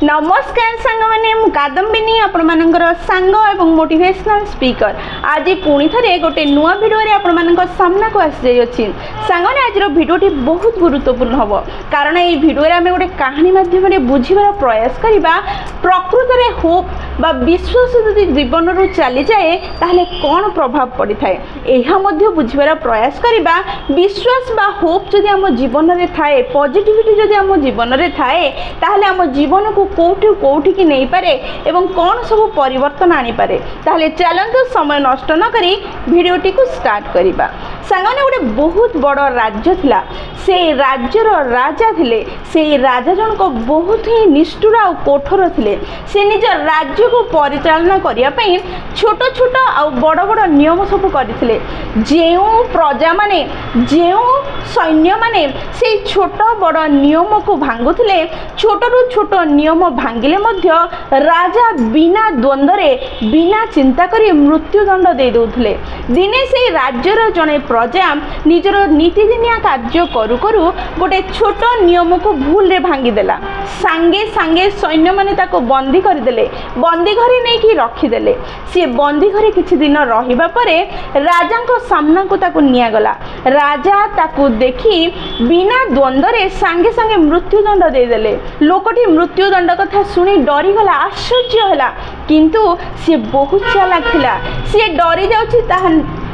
नमस्कार सांग मैंने कादम्बिनी आपणकर सांग और मोटिवेशनल स्पीकर आज पुणी थे गोटे नुआ भिडियो आपण सामना को आसी सांग मैंने आज भिडियोटी बहुत गुरुत्वपूर्ण हम कारण ये भिडियो आम गोटे कहानी मध्यम बुझार प्रयास करवा प्रकृत में होप बा विश्वास यदि जीवन रू चली जाए ताहले कौन प्रभाव पड़ी थाए यह बुझार प्रयास करवा विश्वास बा होप जदि आम जीवन में थाए पॉजिटिविटी जदि आम जीवन में थाए ताहले आम जीवन को कौटू कौटी की नहीं पारे एवं कौन सब परिवर्तन आनी पारे ताहले चलंतु समय नष्ट न करी भिडियोटी को स्टार्ट करिबा। सांगने गोटे बहुत बड़ राज्य थिला से राज्यर राजा थिले से राजा जनक बहुत ही निष्ठुर और कठोर थिले से निज राज्य को परिचालना करिया पई छोट छोट आ बड़ बड़ नियम सब करथिले जेउ प्रजा माने जेउ सैन्य माने से छोट बड़ नियम को भांगुथिले छोटरू छोट नियम भांगिले मध्य राजा बिना द्वंद्वरे बिना चिंता करी मृत्युदंड दे दउथिले। दिने से राज्यर जने प्रजा निजर नीतिदिनिया कार्य करू करू गोटे छोट नियम को भूल रे भांगी देला सांगे सांगे सैन्य माने ताको बंदी करदेले बंदी घरे नहीं कि रखीदेले सी बंदी घरे किछि दिन रहिबा परे राजा को सामना को ताको निया गला राजा ताको देखी बिना द्वंद्वरे सांगे सांगे मृत्युदंड दे देले लोकटी मृत्युदंड कथा शुणी डरीगला आश्चर्य है किंतु सी बहुत चालाक थिला सी डरी जाउछि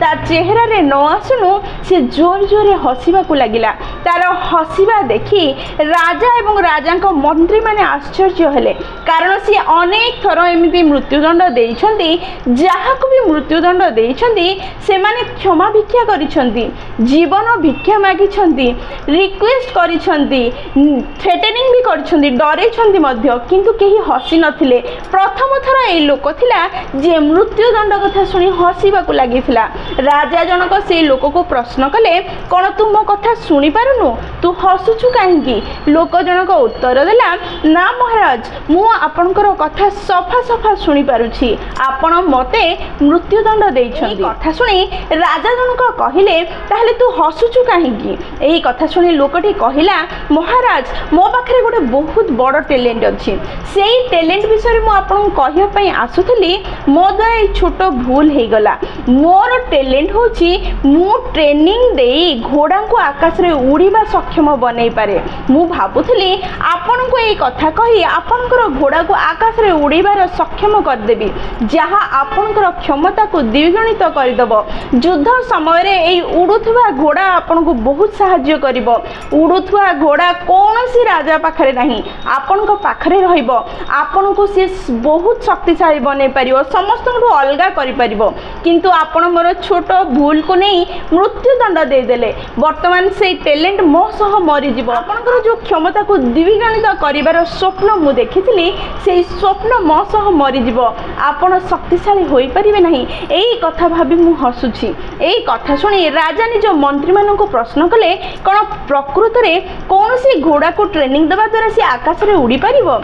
ता चेहरा रे न आसुनु सी जोर जोर हसीबा को लागिला तार हसीबा देखी राजा एवं राजा को मंत्री माने आश्चर्य हेले कारण सी अनेक थर एमिति मृत्युदंड देइछंती जाहाको भी मृत्युदंड देइछंती से माने क्षमा भिक्षा करिछंती जीवन भिक्षा मागिछंती रिक्वेस्ट करिछंती थ्रेटनिंग भी करिछंती डरेछंती मध्य किंतु केही हसी नथिले प्रथम थर ए लोक थिला जे मृत्युदंड कथा सुनी हसीबा को लागिथिला राजा जनक से लोक को प्रश्न कले कौन तू मो कथा शुणी पारुनु तू हसुछु कहीं लोक जनक उत्तर देला ना महाराज मु आपनकर कथा सफा सफा शुणी पारुछि आपण मते मृत्युदंड देइछंती कथा शुणी राजा जनक कहिले ताहले तू हसुछु कहीं एही कथा शुणी लोकटी कहिला महाराज मो पाखरे गोटे बहुत बड़ टैलेंट अछि सेही टैलेंट विषय मु आपन कहिया पई आसुथली मो द्वारा छोट भूल हे गला मोर टैलेंट होची मु ट्रेनिंग देई घोड़ा को आकाश रे उड़ीबा सक्षम बनै पारे मु भाबुथली आपन को ए कथा कही आपनकर घोड़ा को आकाश रे उड़ीबार सक्षम कर देबी जहा आपनकर क्षमता को द्विगुणित कर दबो युद्ध समय रे ए उड़ुथवा घोड़ा आपन को बहुत सहाय्य करिवो उड़ुथवा घोड़ा कोनोसी राजा पाखरे नहीं आपन को पाखरे रहइबो आपन को से बहुत शक्तिशाली बनै परिवो समस्त को अलगा करि परिवो किंतु आपन मोर छोट भूल को नहीं मृत्युदंड दे देले वर्तमान से टैलेंट मो सह मरी जीवो आपनकर जो क्षमता को द्विगुणित करिवार स्वप्न मु देखिथिली से स्वप्न मो सह मरी जीवो आपन शक्तिशाली होई परिबे नहीं एई कथा भाबी मु हसुछि एई कथा सुनी राजा निज मंत्री मानन को प्रश्न कले कोन प्रकृत रे कोनोसी घोड़ा को ट्रेनिंग देबा द्वारा से आकाश रे उड़ी परिबो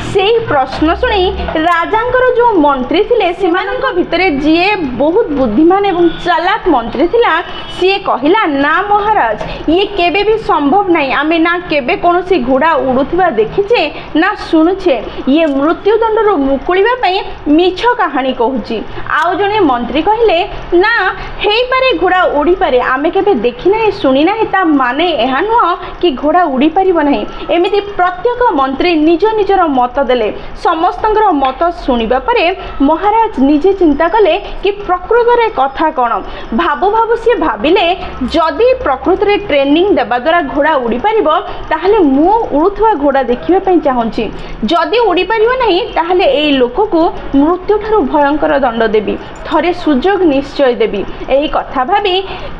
सेही प्रश्न सुनी राजांकर जो मंत्री थिले सेमानंक भितरे जिए बहुत बुद्धिमान एवं चालाक मंत्री थिला सी कहिला ना महाराज ये केबे भी संभव नहीं आमे ना केबे कोनोसी घोड़ा उड़ुथबा देखिछे ना सुनुछे ये मृत्युदंड रो मुकुलिबा पई मिछ कहानी कहूची आउ जने मंत्री कहिले ना हेई पारे घोड़ा उड़ी पारे आमे केबे देखि नाही सुनी नाही ता माने एहा न कि घोड़ा उड़ी परिबो नाही एमिति प्रत्येक मंत्री निज निजर मत देले समस्तंकर मत सुनिबा परे महाराज निजे चिंता कले कि प्रकृत रे कथा कौन भाबु भाबु सी भाविले जदि प्रकृत रे ट्रेनिंग देबा द्वारा घोड़ा उड़ी परिबो ताहले मु उड़ुथवा घोड़ा देखिबा पई चाहूची जदि उड़ी परिबो नहीं ताहले एई लोक को मृत्यु ठारू भयंकर दंड देबी थरे सुजोग निश्चय देबी एई कथा भाबी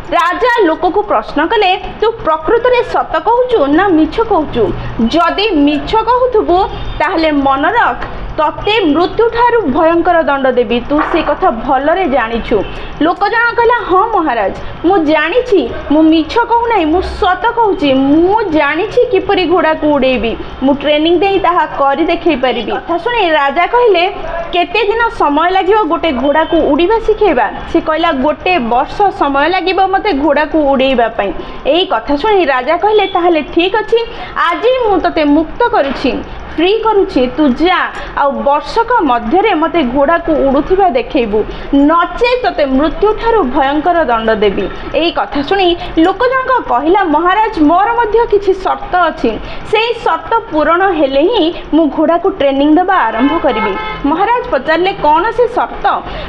राजा लोक को प्रश्न कले तू प्रकृत रे सत कहूचु ना मिछ कहूचु जदि मिछ कहूथबु ताहले मन रख तते मृत्यु ठारू भयंकर दंड देबी तू से कथा भलरे जानिछु लोक जन कहला हाँ महाराज मु जानिछि मु मिछ कहू नाही मु सत कहूची मु जानिछि किपरि घोड़ा को उड़ेबी मु ट्रेनिंग देई ताहा करि देखै परिबी कथा सुनी राजा कहिले केते दिन समय लागिवो गोटे घोड़ा को उड़ीबा सिखेबा से कहला गोटे वर्ष समय लागिवो मते घोड़ा को उड़ेबा पई एई कथा सुनी राजा कहिले ताहले ठीक अछि आजि मु तते मुक्त करूछि फ्री करुछि तू जा आ वर्षक मध्य मते घोड़ा को उड़ुथिबा देखैबू नचे तते मृत्यु ठारू भयंकर दंड देबी। एई कथा सुनी लोक जनक कहिला महाराज मोर मध्य किछि शर्त अछि सेई शर्त पूर्ण हेले ही मु घोड़ा को ट्रेनिंग देबा आरंभ करिबी। महाराज पचारले कौन से शर्त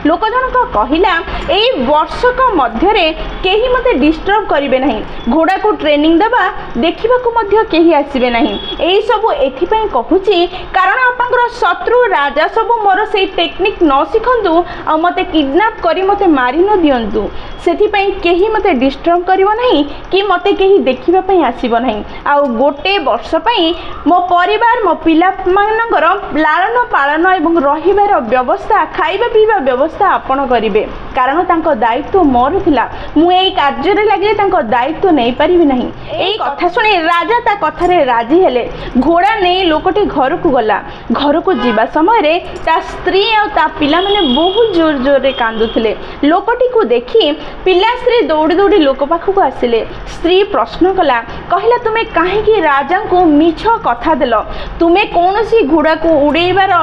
लोक जनक कहिला एई वर्षक मध्य रे केही मते डिस्टर्ब करिवे नहीं घोड़ा को ट्रेनिंग देबा देखिबा को मध्य केही आसीबे नहीं। एई सब एथि पई कहूची कारण आपनकर शत्रु राजा सब मोर सेई टेक्निक न सिखंतु आ मते किडनैप करी मते मारी न दियंतु सेथि पई केही मते डिस्टर्ब करिवो नहीं कि मते केही देखिबा पई आसीबो नहीं आ गोटे वर्ष पई मो परिवार मो पिला मानकर लालन पालन एवं रहिबार व्यवस्था खाइबा पीबा व्यवस्था आपण करिवे कारण तांको दायित्व मोर थिला मु एई कार्य रे लागे तांको दायित्व नै परिबि नहीं। एई कथा सुनी राजा ता कथा रे राजी हेले घोड़ा नै लोकटी घर को गला घर को जीवा समय रे ता स्त्री आ ता पिला माने बहुत जोर जोर रे कांदुथिले लोकटी को देखि पिला स्त्री दौड़ी दौड़ी लोक पाखु को आसिले स्त्री प्रश्न कला कहला तुमे काहे कि राजा को मिछ कथा देलो तुमे कोनोसी घोड़ा को उड़ेबार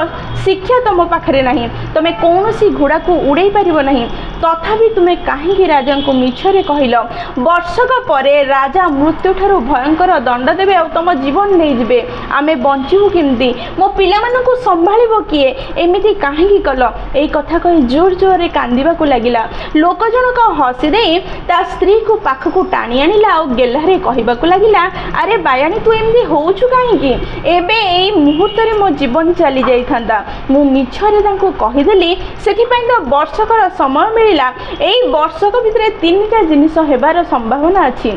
शिक्षा तुम पाखरे नहीं तुमे कोनोसी घोड़ा को उड़े पारिबो नहीं तथापि तुमे काहे कि राजा को मिछरे कहिलो वर्षक परे राजा मृत्यु ठारू भयंकर दंड देबे आ तुम जीवन नै जिबे आमे बंचिबु केमती मो पिला मानकु संभाळिबो किए एमिति काहे कि कलो एई कथा कहि जोर जोर रे कांदिबा को लागिला लोक जनक हसी दे ता स्त्री को पाख को टाणी आनिला आ गेलहारे कहिबा को लागिला अरे बायानी तू एमदी होउछु काहे कि एबे एई मुहूर्त रे मो जीवन चली जाई थांदा मु मिछरे तांको कहि देली सेति पई तो वर्षकर समय मिलिला एई वर्षक भितरे तीनटा जिनिस हेबार संभावना अछि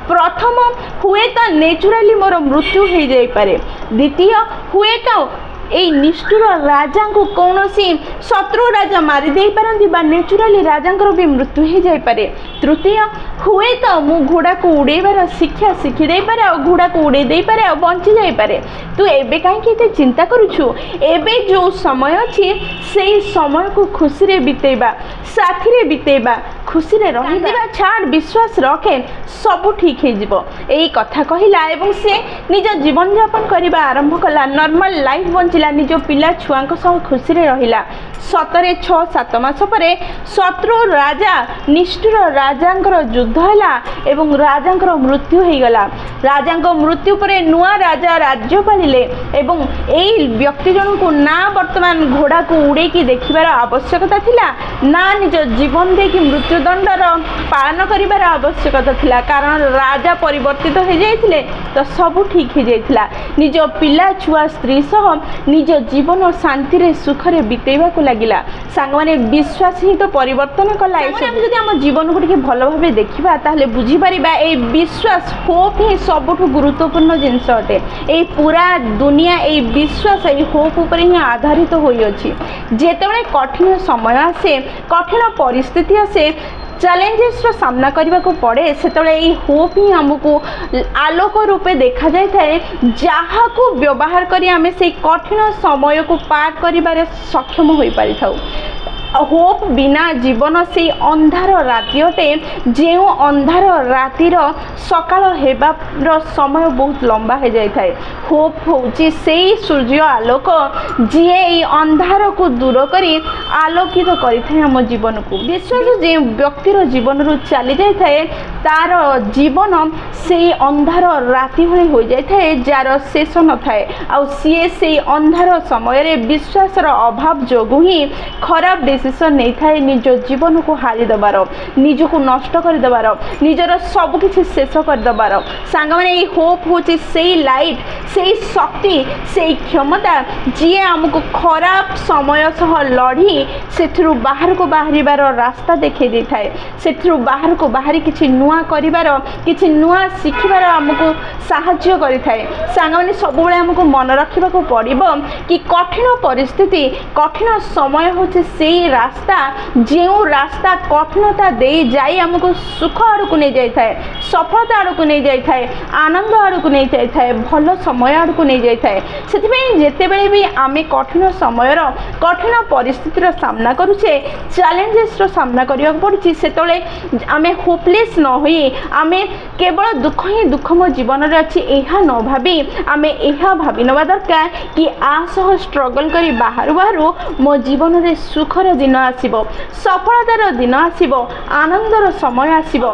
प्रथम हुए तो नेचुराली मोर मृत्यु हो जाई पारे द्वितीय हुए तो एई निष्ठुर राजा को कौनसी शत्रु राजा मारी दे पारंती बा नेचुराली राजांकर भी मृत्यु हो जाई पारे तृतीय हुए तो मु घोड़ा को उड़ेबार शिक्षा शिखी दे पारे आ घोड़ा को उड़े दे पारे आ बंची जाई पारे तू एबे काहे कि एते चिंता करूछु एबे जो समय अछि सेई समय को खुशी रे बितेबा साथी रे बितेबा खुशी रे रहिबा छाड़ विश्वास रखे सब ठीक हे जिवो एई कथा कहिला एवं से निज जीवन यापन करिबा आरंभ कला नॉर्मल लाइफ बंचिला निज पिला छुआंक सह खुशी रे रहिला सतरे 6-7 मास परे शत्रु राजा निष्ठुर राजांकर युद्ध हैला एवं राजांकर मृत्यु हो गला राजांको मृत्यु परे नुआ राजा राज्य पालिले एवं एई व्यक्ति जन को ना वर्तमान घोड़ा को उड़े की देखिबार आवश्यकता थिला ना निज जीवन दे की मृत्युदंडर पालन करिबार आवश्यकता थिला कारण राजा परिवर्तित हो जाइथिले तो सब ठीक हो जाइथिला निज पिला छुआ स्त्री सह निज जीवन शांति रे सुख रे बितेबा को लागिला सांग माने विश्वास ही तो परिवर्तन कला जदि हम जीवन को भल भाव देखा ताहले बुझी परिबा ए विश्वास होप ही सबुठ गुरुत्वपूर्ण जिनस अटे ए पूरा दुनिया ए विश्वास ए होप ऊपर ही आधारित होई अछि जेतेबेले कठिन समय आसे कठिन परिस्थिति आसे चैलेंजेस रो सामना करने को पड़े से होप ही हमको आलोक रूपे देखा जाए थाए जहाँ को व्यवहार करी आमे से कठिन समय को पार करिबारे सक्षम हो पारि थाउ होप बिना जीवन से अंधार राति अटे जो अंधार रातिर सकाळ हेबार समय बहुत लंबा हो जाए थाए होप होची से सूर्य आलोक जी अंधार को दूर करी आलोकित करिथाए हम जीवन को विश्वास जे व्यक्तिर जीवन रु चली जाए थाए तार जीवन से अंधार राति भली हो जाए थाए जार शेष न थाए आ सी अंधार समय रे विश्वासर अभाव जोगु ही खराब डिसीजन नहीं थाए निज जीवन को हारी दबार निज को नष्ट कर दबार निजर सब किछि शेष कर दबार सांग माने ए होप होची से लाइट से शक्ति से क्षमता जी हमको खराब समय सह लड़ी सेथरु बाहर को बाहरिबार रास्ता देखै दै थाए सेथरु बाहर को बाहरी किछि नुआ करिबार किछि नुआ शिखिबार हमको साहाय्य करि थाए सांग माने सब बेले हमको मन रखिबा को पड़िबो कि कठिन परिस्थिति कठिन समय होची से रास्ता जो रास्ता कठिनता दे जाई आमको सुख आड़ को नहीं जाए, सफलता आड़ को नहीं जाए, आनंद आड़ को नहीं जाए, भल समय आड़ को नहीं जाए। जिते बड़े भी आम कठिन समय कठिन परिस्थितिर सामना करुचे, चैलेंजेस सामना करने पड़ी से आम होपलेस न हुई आम केवल दुख ही दुख मो जीवन में अच्छी यह न भावी आम यह भावी नवा दरकार कि आसह स्ट्रगल करी बाहर बाहर मो जीवन में सुखर दिन आसब, सफलतार दिन आसब, आनंदर समय आसब।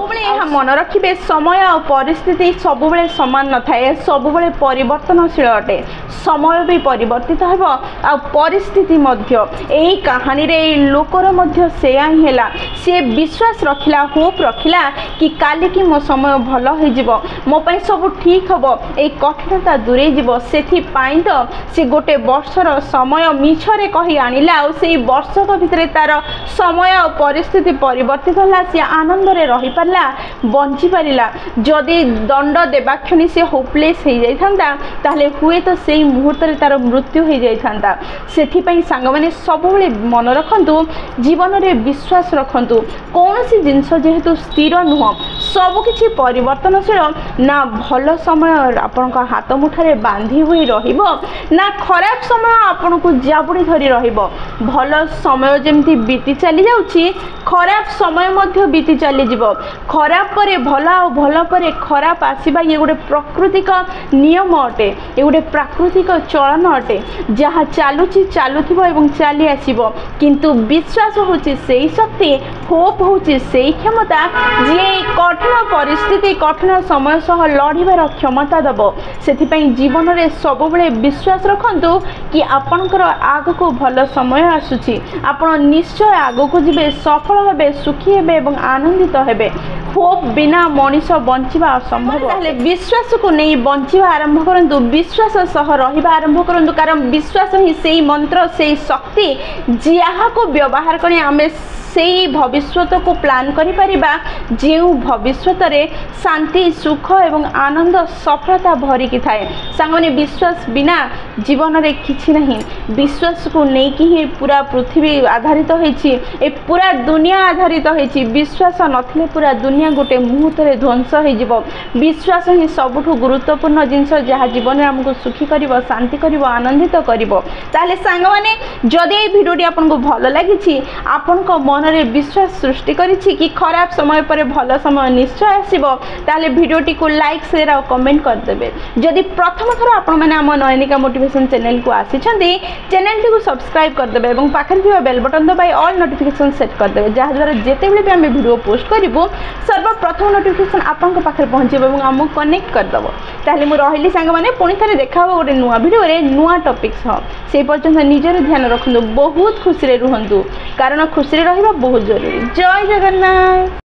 मन रखिए समय और परिस्थिति सब बेले सामान न थाए, सब बेले परिवर्तनशील अटे, समय भी परिवर्तित हो आ परिस्थिति यही कहानी रे लोकर मध्य सेया ही है, सी विश्वास रखिला, होप रखिला कि काली की मो समय भल हो मो पाई सब ठीक हम, ये कठिनता दूरे जीव से तो सी गोटे वर्षर समय मिछरे कही आनिला से वर्षक भितर तार समय और परिस्थिति परिवर्तित होला, सी आनंद रे रही पारला, बंची पारिला। जदि दंड देवा क्षणी से होपलेस हो जाइथांता ताहले हुए तो सेई मुहूर्त रे तार मृत्यु हो जाइथांता। सेथिपई सांग माने सबुबले मन रखंतु, जीवन रे विश्वास रखंतु, कौन सी जिनस जेहेतु स्थिर नुह, सब किछि परिवर्तनशील, ना भल समय आपण हाथ मुठारे बांधी हुई रहिबो, ना खराब समय आपण को जाबुड़ी धरी रहिबो। भल समय जेमती बीती चली जाउछि, खराब समय मध्य बीती चली जिवो। खराब परे भल और भल परे खराब आसीबा ये गोटे प्राकृतिक नियम अटे, ये गोटे प्राकृतिक चलन अटे, जहाँ चलुछि चलुथिबो एवं चली आसीबो। किंतु विश्वास होछि सेई शक्ति, होप होछि सेई क्षमता जे कठिन परिस्थिति कठिन समय सह लड़िबार क्षमता दबो। सेथिपई जीवन रे सब बेले विश्वास रखंतु कि आपनकर आग को भल समय आसुछि, आपण निश्चय आग को जिबे, सफल हेबे, सुखी हेबे एवं आनंदित हेबे। होप बिना मनीष बंचिबा असंभव। ताहले विश्वास को नहीं बंचिबा आरंभ करंतु, विश्वास सह रहिबा आरंभ करंतु, कारण विश्वास ही सेई मंत्र, सेई शक्ति जहाँ को व्यवहार करी आमे सेई भविष्यत को प्लान करि परिबा, जेउ भविष्यत रे शांति, सुख एवं आनंद, सफलता भरी की थाए। सांगने विश्वास बिना जीवन रे किछि नहीं, विश्वास को नहीं कि ही पूरा पृथ्वी आधारित होइछि, ए पूरा दुनिया आधारित होइछि। विश्वास नथिले पूरा दुनिया गोटे मुहूर्त रे ध्वंस हो जिवो। विश्वास ही सबुठु गुरुत्वपूर्ण जिनस जहाँ जीवन में हमको सुखी करिवो, शांति करिवो, आनंदित करिवो। ताले सांग माने जदि ए भिडियोटी आपनको भल लागिछि, आपनको मन रे विश्वास सृष्टि करिछि कि खराब समय पर भल समय निश्चय आसीबो, ताले भिडियोटी को लाइक, शेयर और कमेंट कर देबे। जदि प्रथम थर आपण माने हम नयनिका मोटिवेशन चैनल को आसीछन्ती, चैनल को सब्सक्राइब कर देबे एवं पाखरे थिबा बेल बटन दबाई ऑल नोटिफिकेशन सेट कर देबे, जहाँ द्वारा जेते बेले भी हम वीडियो पोस्ट करिवो सर्वप्रथम नोटिफिकेशन आपन पाखे पहुँचब और आमको कनेक्ट करदेव। ताहले मु रहिली सांग माने पुणी थरे देखा हो गोटे नुआ वीडियो रे नुआ टॉपिक सह। से पर्यंत निजर ध्यान रखंतु, बहुत खुशी रे रुहंतु, कारण खुशी रे रहिबा बहुत जरूरी। जय जगन्नाथ।